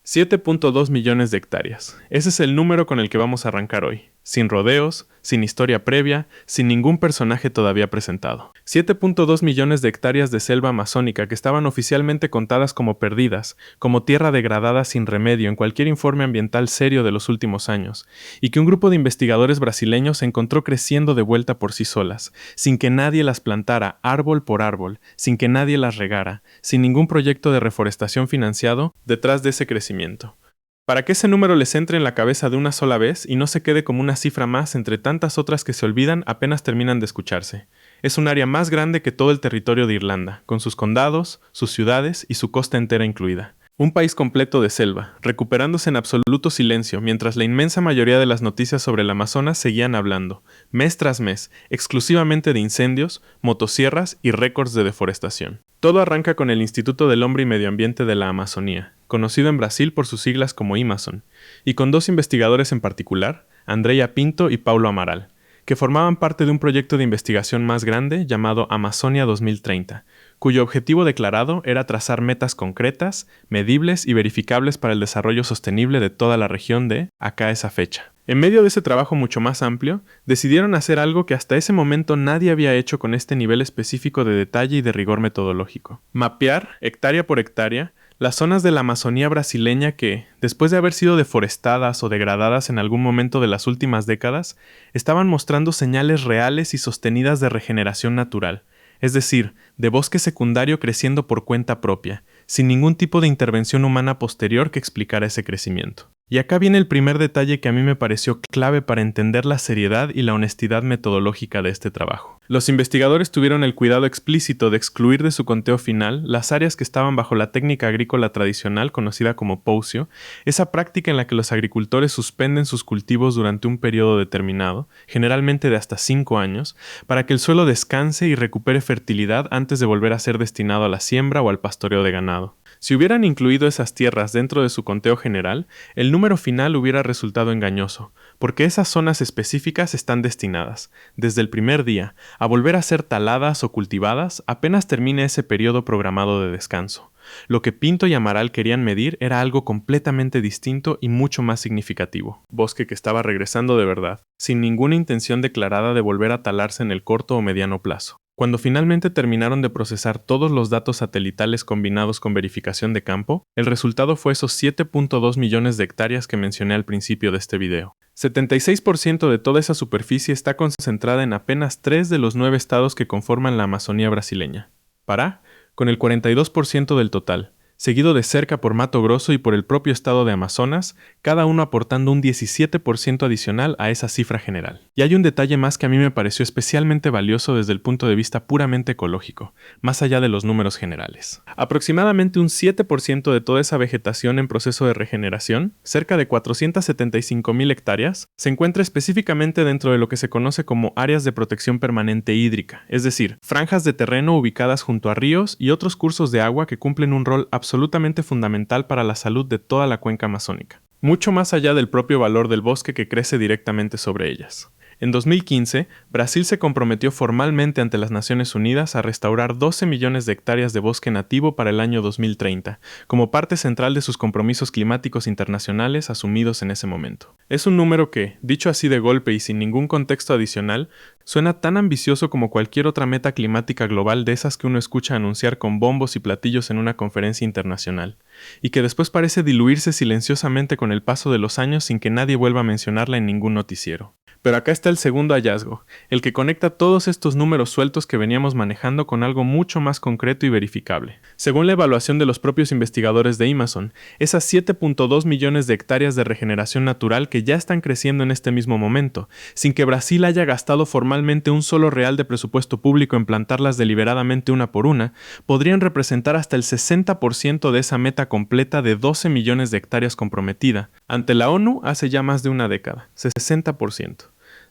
7.2 millones de hectáreas. Ese es el número con el que vamos a arrancar hoy. Sin rodeos, sin historia previa, sin ningún personaje todavía presentado. 7.2 millones de hectáreas de selva amazónica que estaban oficialmente contadas como perdidas, como tierra degradada sin remedio en cualquier informe ambiental serio de los últimos años, y que un grupo de investigadores brasileños encontró creciendo de vuelta por sí solas, sin que nadie las plantara árbol por árbol, sin que nadie las regara, sin ningún proyecto de reforestación financiado detrás de ese crecimiento. Para que ese número les entre en la cabeza de una sola vez y no se quede como una cifra más entre tantas otras que se olvidan apenas terminan de escucharse. Es un área más grande que todo el territorio de Irlanda, con sus condados, sus ciudades y su costa entera incluida. Un país completo de selva, recuperándose en absoluto silencio mientras la inmensa mayoría de las noticias sobre el Amazonas seguían hablando, mes tras mes, exclusivamente de incendios, motosierras y récords de deforestación. Todo arranca con el Instituto del Hombre y Medio Ambiente de la Amazonía, conocido en Brasil por sus siglas como IMAZON, y con dos investigadores en particular, Andrea Pinto y Paulo Amaral, que formaban parte de un proyecto de investigación más grande llamado Amazonia 2030, cuyo objetivo declarado era trazar metas concretas, medibles y verificables para el desarrollo sostenible de toda la región de acá a esa fecha. En medio de ese trabajo mucho más amplio, decidieron hacer algo que hasta ese momento nadie había hecho con este nivel específico de detalle y de rigor metodológico. Mapear, hectárea por hectárea, las zonas de la Amazonía brasileña que, después de haber sido deforestadas o degradadas en algún momento de las últimas décadas, estaban mostrando señales reales y sostenidas de regeneración natural, es decir, de bosque secundario creciendo por cuenta propia, sin ningún tipo de intervención humana posterior que explicara ese crecimiento. Y acá viene el primer detalle que a mí me pareció clave para entender la seriedad y la honestidad metodológica de este trabajo. Los investigadores tuvieron el cuidado explícito de excluir de su conteo final las áreas que estaban bajo la técnica agrícola tradicional conocida como poucio, esa práctica en la que los agricultores suspenden sus cultivos durante un periodo determinado, generalmente de hasta 5 años, para que el suelo descanse y recupere fertilidad antes de volver a ser destinado a la siembra o al pastoreo de ganado. Si hubieran incluido esas tierras dentro de su conteo general, el número final hubiera resultado engañoso, porque esas zonas específicas están destinadas, desde el primer día, a volver a ser taladas o cultivadas apenas termine ese periodo programado de descanso. Lo que Pinto y Amaral querían medir era algo completamente distinto y mucho más significativo. Bosque que estaba regresando de verdad, sin ninguna intención declarada de volver a talarse en el corto o mediano plazo. Cuando finalmente terminaron de procesar todos los datos satelitales combinados con verificación de campo, el resultado fue esos 7.2 millones de hectáreas que mencioné al principio de este video. 76% de toda esa superficie está concentrada en apenas 3 de los 9 estados que conforman la Amazonía brasileña. Pará, con el 42% del total, seguido de cerca por Mato Grosso y por el propio estado de Amazonas, cada uno aportando un 17% adicional a esa cifra general. Y hay un detalle más que a mí me pareció especialmente valioso desde el punto de vista puramente ecológico, más allá de los números generales. Aproximadamente un 7% de toda esa vegetación en proceso de regeneración, cerca de 475.000 hectáreas, se encuentra específicamente dentro de lo que se conoce como áreas de protección permanente hídrica, es decir, franjas de terreno ubicadas junto a ríos y otros cursos de agua que cumplen un rol absolutamente fundamental para la salud de toda la cuenca amazónica, mucho más allá del propio valor del bosque que crece directamente sobre ellas. En 2015, Brasil se comprometió formalmente ante las Naciones Unidas a restaurar 12 millones de hectáreas de bosque nativo para el año 2030, como parte central de sus compromisos climáticos internacionales asumidos en ese momento. Es un número que, dicho así de golpe y sin ningún contexto adicional, suena tan ambicioso como cualquier otra meta climática global de esas que uno escucha anunciar con bombos y platillos en una conferencia internacional, y que después parece diluirse silenciosamente con el paso de los años sin que nadie vuelva a mencionarla en ningún noticiero. Pero acá está el segundo hallazgo, el que conecta todos estos números sueltos que veníamos manejando con algo mucho más concreto y verificable. Según la evaluación de los propios investigadores de IMAZON, esas 7.2 millones de hectáreas de regeneración natural que ya están creciendo en este mismo momento, sin que Brasil haya gastado formalmente un solo real de presupuesto público en plantarlas deliberadamente una por una, podrían representar hasta el 60% de esa meta completa de 12 millones de hectáreas comprometida, ante la ONU hace ya más de una década, 60%.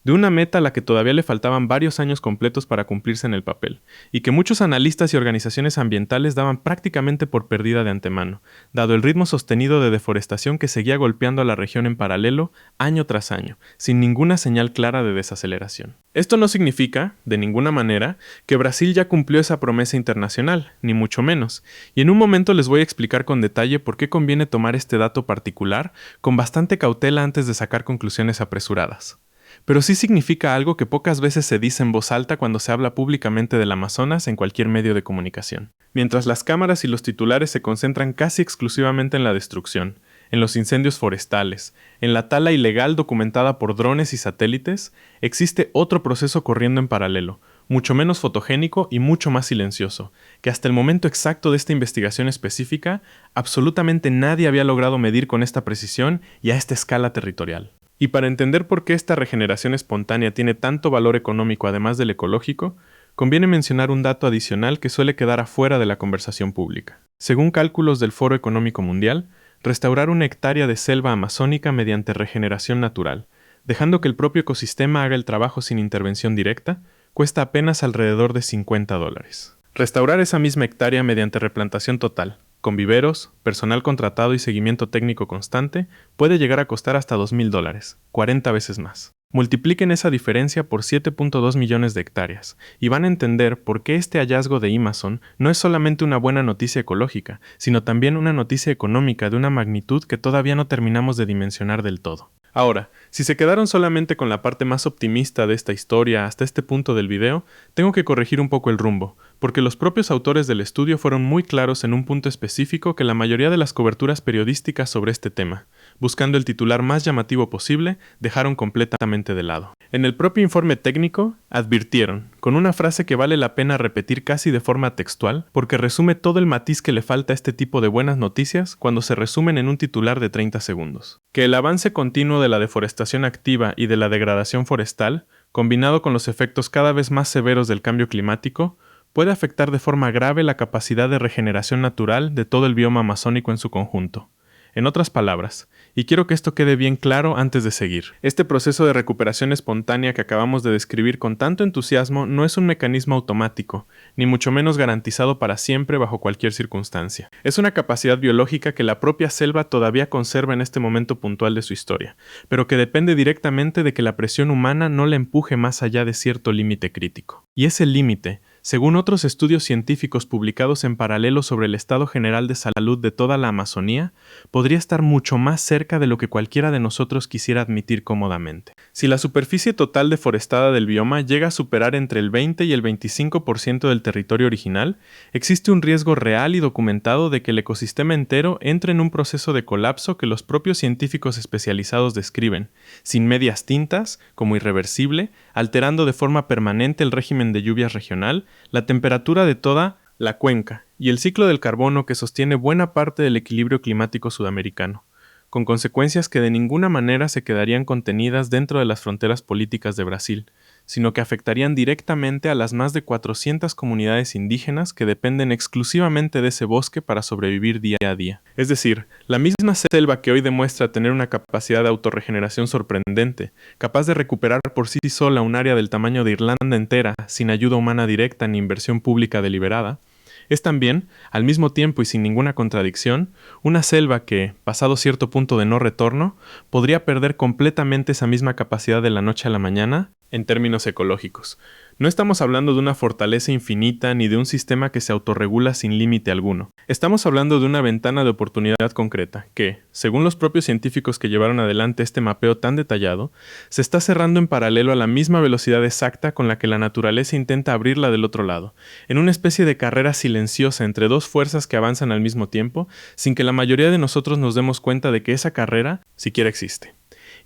de una meta a la que todavía le faltaban varios años completos para cumplirse en el papel, y que muchos analistas y organizaciones ambientales daban prácticamente por perdida de antemano, dado el ritmo sostenido de deforestación que seguía golpeando a la región en paralelo año tras año, sin ninguna señal clara de desaceleración. Esto no significa, de ninguna manera, que Brasil ya cumplió esa promesa internacional, ni mucho menos, y en un momento les voy a explicar con detalle por qué conviene tomar este dato particular con bastante cautela antes de sacar conclusiones apresuradas. Pero sí significa algo que pocas veces se dice en voz alta cuando se habla públicamente del Amazonas en cualquier medio de comunicación. Mientras las cámaras y los titulares se concentran casi exclusivamente en la destrucción, en los incendios forestales, en la tala ilegal documentada por drones y satélites, existe otro proceso corriendo en paralelo, mucho menos fotogénico y mucho más silencioso, que hasta el momento exacto de esta investigación específica, absolutamente nadie había logrado medir con esta precisión y a esta escala territorial. Y para entender por qué esta regeneración espontánea tiene tanto valor económico además del ecológico, conviene mencionar un dato adicional que suele quedar afuera de la conversación pública. Según cálculos del Foro Económico Mundial, restaurar una hectárea de selva amazónica mediante regeneración natural, dejando que el propio ecosistema haga el trabajo sin intervención directa, cuesta apenas alrededor de $50. Restaurar esa misma hectárea mediante replantación total, con viveros, personal contratado y seguimiento técnico constante, puede llegar a costar hasta $2,000, 40 veces más. Multipliquen esa diferencia por 7.2 millones de hectáreas, y van a entender por qué este hallazgo de Amazon no es solamente una buena noticia ecológica, sino también una noticia económica de una magnitud que todavía no terminamos de dimensionar del todo. Ahora, si se quedaron solamente con la parte más optimista de esta historia hasta este punto del video, tengo que corregir un poco el rumbo, porque los propios autores del estudio fueron muy claros en un punto específico que la mayoría de las coberturas periodísticas sobre este tema, buscando el titular más llamativo posible, dejaron completamente de lado. En el propio informe técnico, advirtieron, con una frase que vale la pena repetir casi de forma textual, porque resume todo el matiz que le falta a este tipo de buenas noticias cuando se resumen en un titular de 30 segundos. Que el avance continuo de la deforestación activa y de la degradación forestal, combinado con los efectos cada vez más severos del cambio climático, puede afectar de forma grave la capacidad de regeneración natural de todo el bioma amazónico en su conjunto. En otras palabras, y quiero que esto quede bien claro antes de seguir, este proceso de recuperación espontánea que acabamos de describir con tanto entusiasmo no es un mecanismo automático, ni mucho menos garantizado para siempre bajo cualquier circunstancia. Es una capacidad biológica que la propia selva todavía conserva en este momento puntual de su historia, pero que depende directamente de que la presión humana no la empuje más allá de cierto límite crítico. Y ese límite, según otros estudios científicos publicados en paralelo sobre el estado general de salud de toda la Amazonía, podría estar mucho más cerca de lo que cualquiera de nosotros quisiera admitir cómodamente. Si la superficie total deforestada del bioma llega a superar entre el 20 y el 25% del territorio original, existe un riesgo real y documentado de que el ecosistema entero entre en un proceso de colapso que los propios científicos especializados describen, sin medias tintas, como irreversible, alterando de forma permanente el régimen de lluvias regional, la temperatura de toda la cuenca y el ciclo del carbono que sostiene buena parte del equilibrio climático sudamericano, con consecuencias que de ninguna manera se quedarían contenidas dentro de las fronteras políticas de Brasil, sino que afectarían directamente a las más de 400 comunidades indígenas que dependen exclusivamente de ese bosque para sobrevivir día a día. Es decir, la misma selva que hoy demuestra tener una capacidad de autorregeneración sorprendente, capaz de recuperar por sí sola un área del tamaño de Irlanda entera sin ayuda humana directa ni inversión pública deliberada, es también, al mismo tiempo y sin ninguna contradicción, una selva que, pasado cierto punto de no retorno, podría perder completamente esa misma capacidad de la noche a la mañana en términos ecológicos. No estamos hablando de una fortaleza infinita ni de un sistema que se autorregula sin límite alguno. Estamos hablando de una ventana de oportunidad concreta que, según los propios científicos que llevaron adelante este mapeo tan detallado, se está cerrando en paralelo a la misma velocidad exacta con la que la naturaleza intenta abrirla del otro lado, en una especie de carrera silenciosa entre dos fuerzas que avanzan al mismo tiempo, sin que la mayoría de nosotros nos demos cuenta de que esa carrera siquiera existe.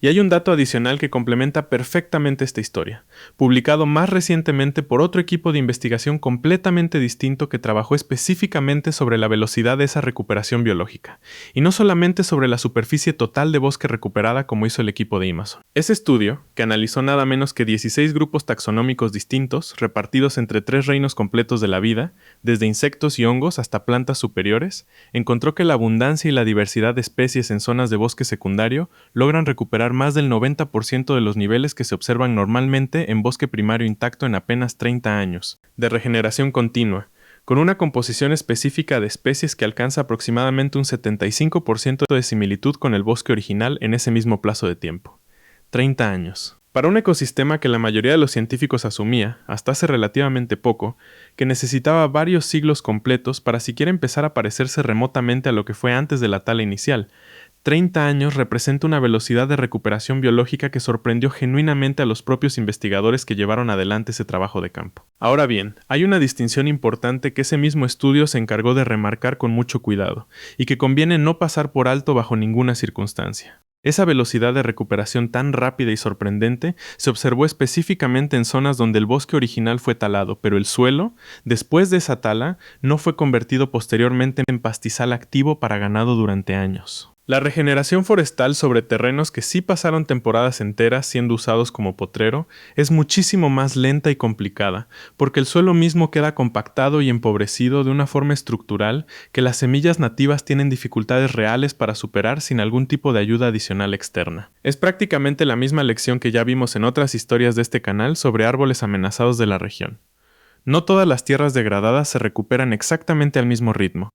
Y hay un dato adicional que complementa perfectamente esta historia, publicado más recientemente por otro equipo de investigación completamente distinto que trabajó específicamente sobre la velocidad de esa recuperación biológica, y no solamente sobre la superficie total de bosque recuperada como hizo el equipo de Amazon. Ese estudio, que analizó nada menos que 16 grupos taxonómicos distintos, repartidos entre 3 reinos completos de la vida, desde insectos y hongos hasta plantas superiores, encontró que la abundancia y la diversidad de especies en zonas de bosque secundario logran recuperar recuperar más del 90% de los niveles que se observan normalmente en bosque primario intacto en apenas 30 años, de regeneración continua, con una composición específica de especies que alcanza aproximadamente un 75% de similitud con el bosque original en ese mismo plazo de tiempo. 30 años. Para un ecosistema que la mayoría de los científicos asumía, hasta hace relativamente poco, que necesitaba varios siglos completos para siquiera empezar a parecerse remotamente a lo que fue antes de la tala inicial, 30 años representa una velocidad de recuperación biológica que sorprendió genuinamente a los propios investigadores que llevaron adelante ese trabajo de campo. Ahora bien, hay una distinción importante que ese mismo estudio se encargó de remarcar con mucho cuidado, y que conviene no pasar por alto bajo ninguna circunstancia. Esa velocidad de recuperación tan rápida y sorprendente se observó específicamente en zonas donde el bosque original fue talado, pero el suelo, después de esa tala, no fue convertido posteriormente en pastizal activo para ganado durante años. La regeneración forestal sobre terrenos que sí pasaron temporadas enteras siendo usados como potrero es muchísimo más lenta y complicada, porque el suelo mismo queda compactado y empobrecido de una forma estructural que las semillas nativas tienen dificultades reales para superar sin algún tipo de ayuda adicional externa. Es prácticamente la misma lección que ya vimos en otras historias de este canal sobre árboles amenazados de la región. No todas las tierras degradadas se recuperan exactamente al mismo ritmo,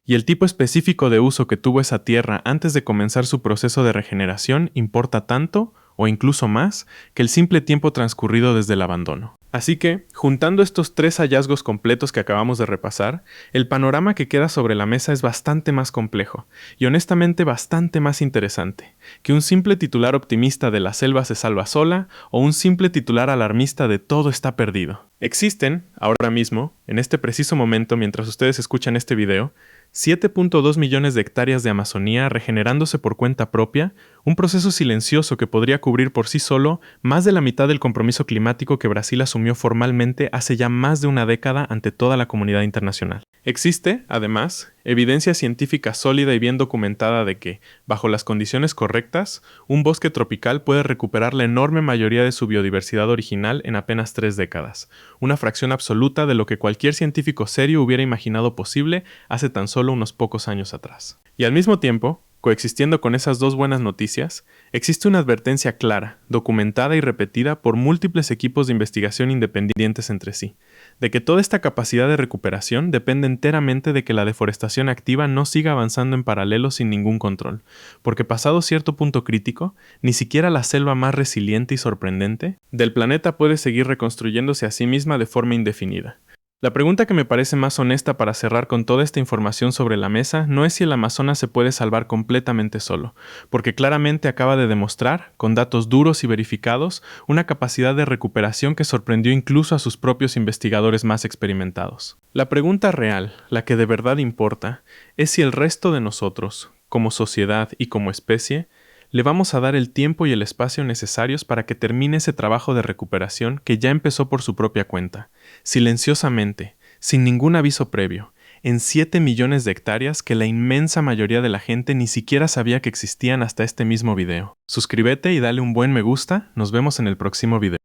y el tipo específico de uso que tuvo esa tierra antes de comenzar su proceso de regeneración importa tanto, o incluso más, que el simple tiempo transcurrido desde el abandono. Así que, juntando estos 3 hallazgos completos que acabamos de repasar, el panorama que queda sobre la mesa es bastante más complejo, y honestamente bastante más interesante, que un simple titular optimista de la selva se salva sola, o un simple titular alarmista de todo está perdido. Existen, ahora mismo, en este preciso momento mientras ustedes escuchan este video, 7.2 millones de hectáreas de Amazonía regenerándose por cuenta propia, un proceso silencioso que podría cubrir por sí solo más de la mitad del compromiso climático que Brasil asumió formalmente hace ya más de una década ante toda la comunidad internacional. Existe, además, evidencia científica sólida y bien documentada de que, bajo las condiciones correctas, un bosque tropical puede recuperar la enorme mayoría de su biodiversidad original en apenas 3 décadas, una fracción absoluta de lo que cualquier científico serio hubiera imaginado posible hace tan solo unos pocos años atrás. Y al mismo tiempo, coexistiendo con esas dos buenas noticias, existe una advertencia clara, documentada y repetida por múltiples equipos de investigación independientes entre sí, de que toda esta capacidad de recuperación depende enteramente de que la deforestación activa no siga avanzando en paralelo sin ningún control, porque pasado cierto punto crítico, ni siquiera la selva más resiliente y sorprendente del planeta puede seguir reconstruyéndose a sí misma de forma indefinida. La pregunta que me parece más honesta para cerrar con toda esta información sobre la mesa no es si el Amazonas se puede salvar completamente solo, porque claramente acaba de demostrar, con datos duros y verificados, una capacidad de recuperación que sorprendió incluso a sus propios investigadores más experimentados. La pregunta real, la que de verdad importa, es si el resto de nosotros, como sociedad y como especie, le vamos a dar el tiempo y el espacio necesarios para que termine ese trabajo de recuperación que ya empezó por su propia cuenta, silenciosamente, sin ningún aviso previo, en 7 millones de hectáreas que la inmensa mayoría de la gente ni siquiera sabía que existían hasta este mismo video. Suscríbete y dale un buen me gusta, nos vemos en el próximo video.